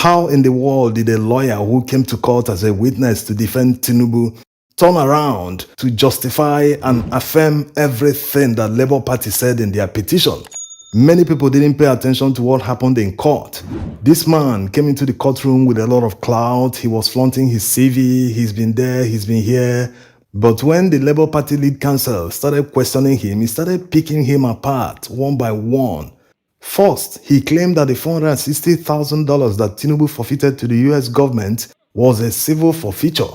How in the world did a lawyer who came to court as a witness to defend Tinubu turn around to justify and affirm everything that Labour Party said in their petition? Many people didn't pay attention to what happened in court. This man came into the courtroom with a lot of clout. He was flaunting his CV. He's been there, he's been here. But when the Labour Party lead counsel started questioning him, he started picking him apart one by one. First, he claimed that the $460,000 that Tinubu forfeited to the US government was a civil forfeiture,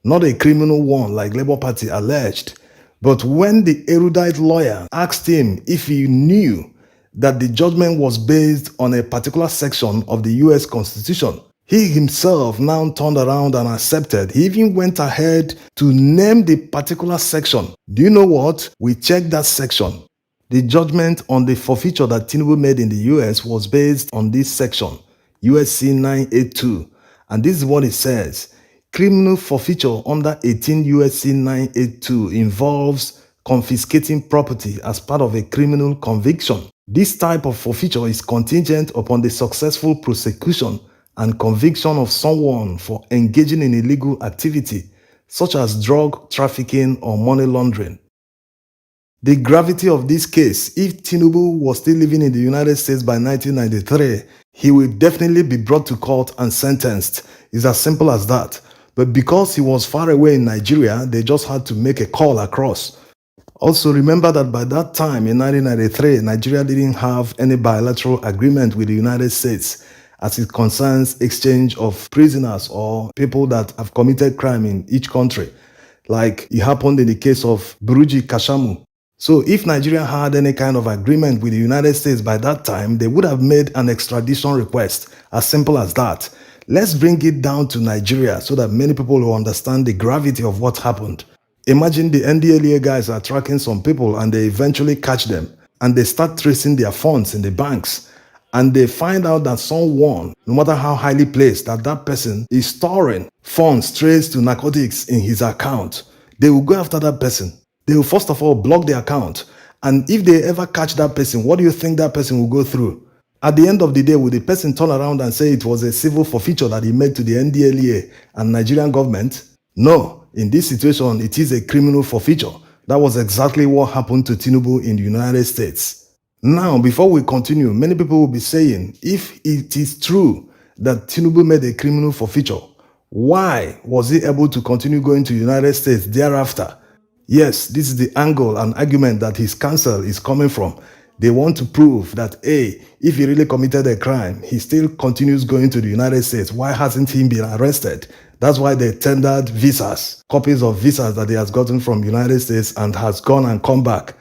not a criminal one like Labour Party alleged. But when the erudite lawyer asked him if he knew that the judgment was based on a particular section of the US Constitution, he himself now turned around and accepted. He even went ahead to name the particular section. Do you know what? We checked that section. The judgment on the forfeiture that Tinubu made in the US was based on this section, USC 982. And this is what it says. Criminal forfeiture under 18 USC 982 involves confiscating property as part of a criminal conviction. This type of forfeiture is contingent upon the successful prosecution and conviction of someone for engaging in illegal activity, such as drug trafficking or money laundering. The gravity of this case: if Tinubu was still living in the United States by 1993, he will definitely be brought to court and sentenced. It's as simple as that. But because he was far away in Nigeria, they just had to make a call across. Also, remember that by that time in 1993, Nigeria didn't have any bilateral agreement with the United States as it concerns exchange of prisoners or people that have committed crime in each country, like it happened in the case of Buruji Kashamu. So if Nigeria had any kind of agreement with the United States by that time, they would have made an extradition request. As simple as that. Let's bring it down to Nigeria so that many people will understand the gravity of what happened. Imagine the NDLEA guys are tracking some people and they eventually catch them and they start tracing their funds in the banks, and they find out that someone, no matter how highly placed, that person is storing funds traced to narcotics in his account. They will go after that person. They will first of all block the account. And if they ever catch that person, what do you think that person will go through? At the end of the day, will the person turn around and say it was a civil forfeiture that he made to the NDLEA and Nigerian government? No. In this situation, it is a criminal forfeiture. That was exactly what happened to Tinubu in the United States. Now, before we continue, many people will be saying, if it is true that Tinubu made a criminal forfeiture, why was he able to continue going to the United States thereafter? Yes, this is the angle and argument that his counsel is coming from. They want to prove that, hey, if he really committed a crime, he still continues going to the United States. Why hasn't he been arrested? That's why they tendered visas, copies of visas that he has gotten from the United States and has gone and come back.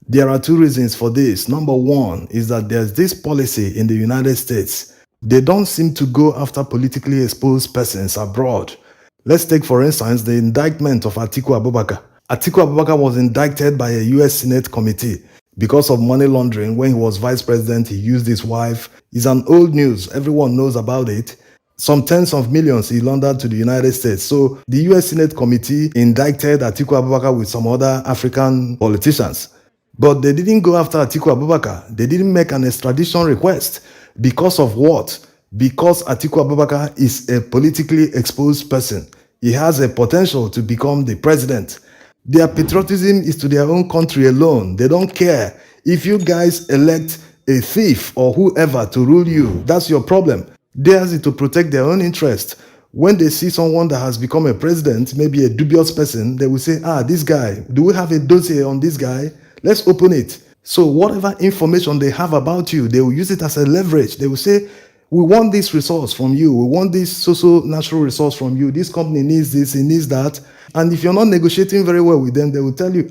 There are two reasons for this. Number one is that there's this policy in the United States. They don't seem to go after politically exposed persons abroad. Let's take, for instance, the indictment of Atiku Abubakar. Atiku Abubakar was indicted by a US Senate committee because of money laundering. When he was vice president, he used his wife. It's an old news. Everyone knows about it. Some tens of millions he laundered to the United States. So the US Senate committee indicted Atiku Abubakar with some other African politicians. But they didn't go after Atiku Abubakar. They didn't make an extradition request. Because of what? Because Atiku Abubakar is a politically exposed person. He has a potential to become the president. Their patriotism is to their own country alone. They don't care. If you guys elect a thief or whoever to rule you, that's your problem. Theirs is to protect their own interest. When they see someone that has become a president, maybe a dubious person, they will say, this guy, do we have a dossier on this guy? Let's open it. So whatever information they have about you, they will use it as a leverage. They will say, we want this resource from you. We want this social-natural resource from you. This company needs this, it needs that. And if you're not negotiating very well with them, they will tell you,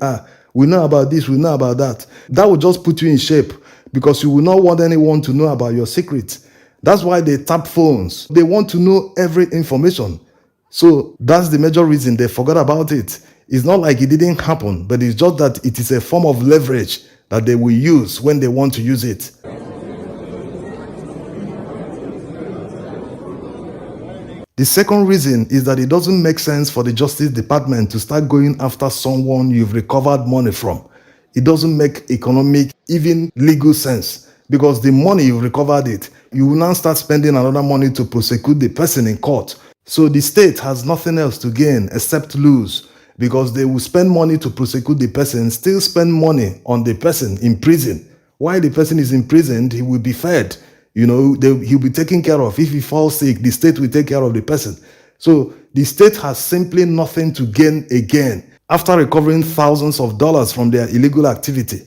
we know about this, we know about that. That will just put you in shape because you will not want anyone to know about your secrets. That's why they tap phones. They want to know every information. So that's the major reason they forgot about it. It's not like it didn't happen, but it's just that it is a form of leverage that they will use when they want to use it. The second reason is that it doesn't make sense for the Justice Department to start going after someone you've recovered money from. It doesn't make economic, even legal sense, because the money you've recovered it, you will now start spending another money to prosecute the person in court. So the state has nothing else to gain except lose, because they will spend money to prosecute the person, still spend money on the person in prison. While the person is imprisoned, he will be fed. He'll be taken care of. If he falls sick, the state will take care of the person. So the state has simply nothing to gain again after recovering thousands of dollars from their illegal activity.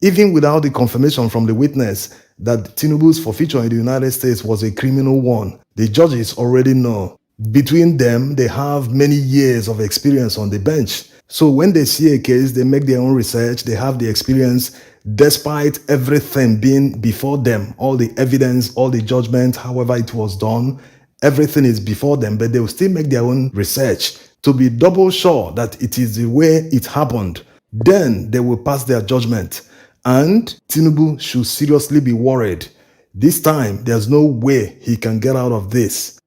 Even without the confirmation from the witness that Tinubu's forfeiture in the United States was a criminal one, the judges already know. Between them, they have many years of experience on the bench. So when they see a case, they make their own research, they have the experience, despite everything being before them, all the evidence, all the judgment, however it was done, everything is before them, but they will still make their own research to be double sure that it is the way it happened. Then they will pass their judgment. And Tinubu should seriously be worried. This time, there's no way he can get out of this.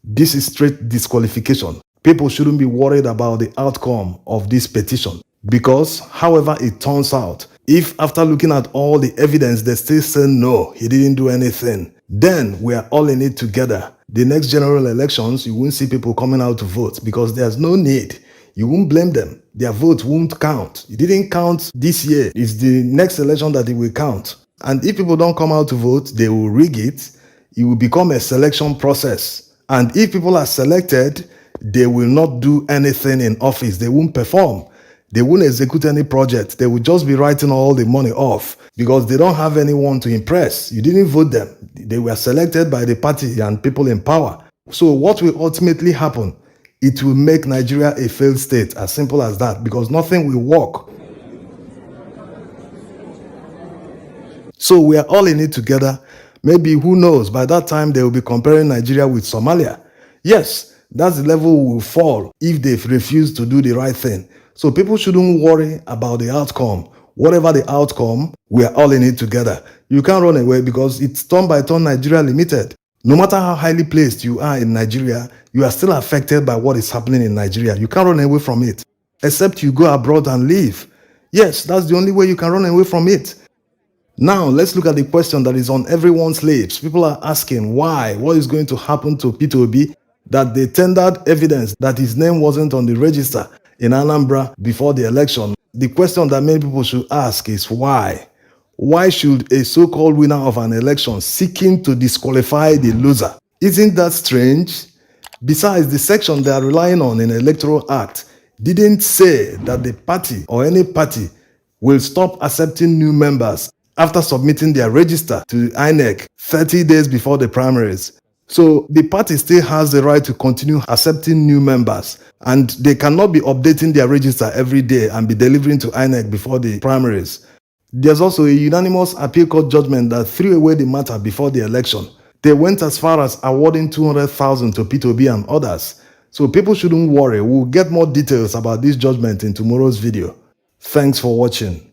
This is straight disqualification. People shouldn't be worried about the outcome of this petition, because however it turns out, if after looking at all the evidence they still say no, he didn't do anything, then we are all in it together. The next general elections, you won't see people coming out to vote because there's no need. You won't blame them. Their vote won't count. It didn't count this year. It's the next election that it will count. And if people don't come out to vote, they will rig it. It will become a selection process. And if people are selected, they will not do anything in office. They won't perform. They won't execute any project. They will just be writing all the money off because they don't have anyone to impress. You didn't vote them. They were selected by the party and people in power. So what will ultimately happen? It will make Nigeria a failed state, as simple as that, because nothing will work. So we are all in it together. Maybe, who knows, by that time they will be comparing Nigeria with Somalia. Yes, that's the level we will fall if they refuse to do the right thing. So people shouldn't worry about the outcome. Whatever the outcome, we are all in it together. You can't run away because it's turn by turn Nigeria Limited. No matter how highly placed you are in Nigeria, you are still affected by what is happening in Nigeria. You can't run away from it, except you go abroad and leave. Yes, that's the only way you can run away from it. Now, let's look at the question that is on everyone's lips. People are asking why, what is going to happen to Peter Obi, that they tendered evidence that his name wasn't on the register in Anambra before the election. The question that many people should ask is why? Why should a so-called winner of an election seeking to disqualify the loser? Isn't that strange? Besides, the section they are relying on in the Electoral Act didn't say that the party or any party will stop accepting new members after submitting their register to INEC 30 days before the primaries. So the party still has the right to continue accepting new members, and they cannot be updating their register every day and be delivering to INEC before the primaries. There's also a unanimous appeal court judgment that threw away the matter before the election. They went as far as awarding 200,000 to Peter Obi and others. So people shouldn't worry. We'll get more details about this judgment in tomorrow's video. Thanks for watching.